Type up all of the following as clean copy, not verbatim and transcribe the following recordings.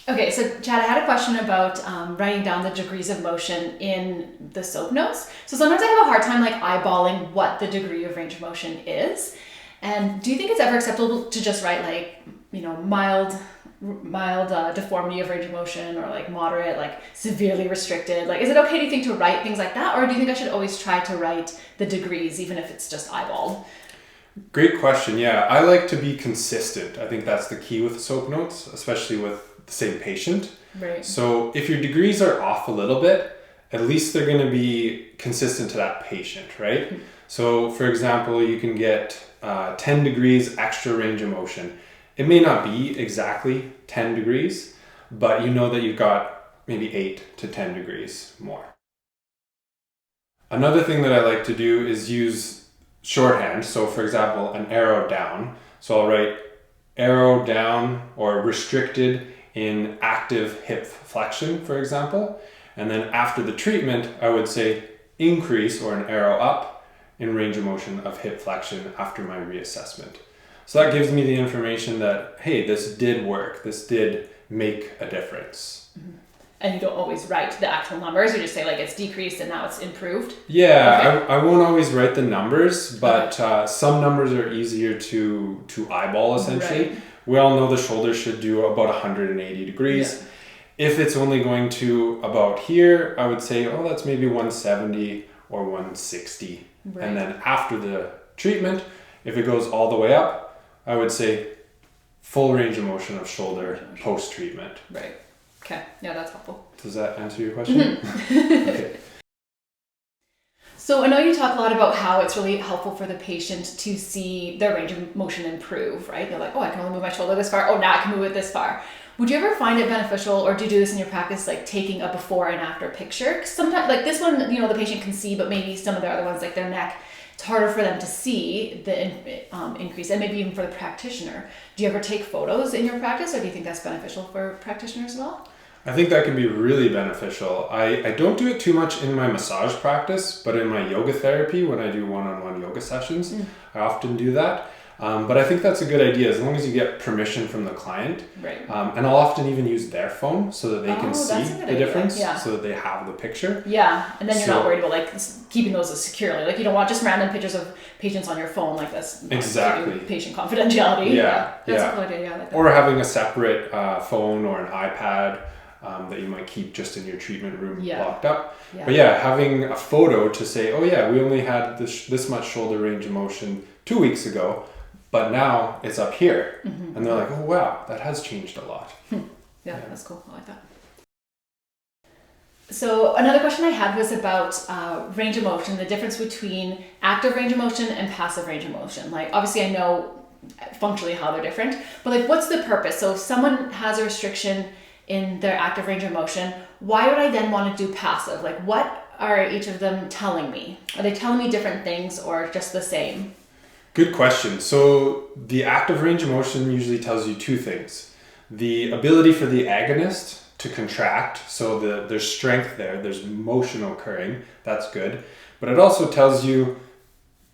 Okay, so Chad, I had a question about writing down the degrees of motion in the SOAP notes. So sometimes I have a hard time like eyeballing what the degree of range of motion is. And do you think it's ever acceptable to just write like, mild deformity of range of motion, or like moderate, like severely restricted? Like, is it okay, do you think, to write things like that? Or do you think I should always try to write the degrees, even if it's just eyeballed? Great question. Yeah, I like to be consistent. I think that's the key with SOAP notes, especially with the same patient. Right. So if your degrees are off a little bit, at least they're going to be consistent to that patient, right? Mm-hmm. So for example, you can get 10 degrees extra range of motion. It may not be exactly 10 degrees, but you know that you've got maybe 8 to 10 degrees more. Another thing that I like to do is use shorthand. So for example, an arrow down. So I'll write arrow down or restricted in active hip flexion, for example. And then after the treatment, I would say increase or an arrow up in range of motion of hip flexion after my reassessment. So that gives me the information that, hey, this did work. This did make a difference. Mm-hmm. And you don't always write the actual numbers. You just say like it's decreased and now it's improved. Yeah, okay. I won't always write the numbers, but some numbers are easier to eyeball essentially. Right. We all know the shoulder should do about 180 degrees. Yeah. If it's only going to about here, I would say, oh, that's maybe 170 or 160. Right. And then after the treatment, if it goes all the way up, I would say full range of motion of shoulder post-treatment. Right. Okay. Yeah, that's helpful. Does that answer your question? Mm-hmm. Okay. So I know you talk a lot about how it's really helpful for the patient to see their range of motion improve, right? They're like, oh, I can only move my shoulder this far. Oh, now I can move it this far. Would you ever find it beneficial, or do you do this in your practice, like taking a before and after picture? 'Cause sometimes, like this one, the patient can see, but maybe some of the other ones, like their neck, it's harder for them to see the increase, and maybe even for the practitioner. Do you ever take photos in your practice, or do you think that's beneficial for practitioners as well? I think that can be really beneficial. I don't do it too much in my massage practice, but in my yoga therapy, when I do one-on-one yoga sessions, I often do that. But I think that's a good idea, as long as you get permission from the client. Right. And I'll often even use their phone so that they can see the difference, so that they have the picture. Yeah, and then you're not worried about like keeping those as securely. Like you don't want just random pictures of patients on your phone like this. Exactly. Patient confidentiality. Yeah. That's a cool idea. Yeah, I like that. Or having a separate phone or an iPad that you might keep just in your treatment room locked up. Yeah. But having a photo to say, oh yeah, we only had this much shoulder range of motion 2 weeks ago, but now it's up here. Mm-hmm. And they're like, oh wow, that has changed a lot. Yeah, that's cool. I like that. So another question I had was about range of motion, the difference between active range of motion and passive range of motion. Like obviously I know functionally how they're different, but like what's the purpose? So if someone has a restriction in their active range of motion, why would I then want to do passive? Like what are each of them telling me? Are they telling me different things or just the same? Good question. So the active range of motion usually tells you two things. The ability for the agonist to contract, so there's strength there's motion occurring, that's good. But it also tells you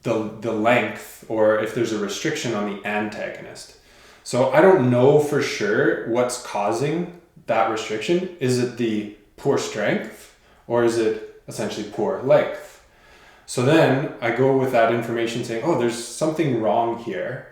the length, or if there's a restriction on the antagonist. So I don't know for sure what's causing that restriction. Is it the poor strength, or is it essentially poor length? So then I go with that information saying, oh, there's something wrong here.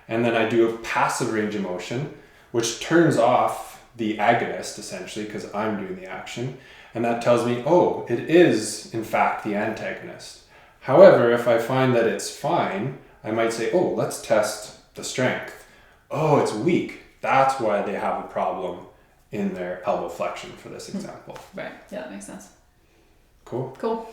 And then I do a passive range of motion, which turns off the agonist essentially, because I'm doing the action. And that tells me, oh, it is in fact the antagonist. However, if I find that it's fine, I might say, oh, let's test the strength. Oh, it's weak. That's why they have a problem in their elbow flexion for this example. Right. Yeah, that makes sense. Cool. Cool.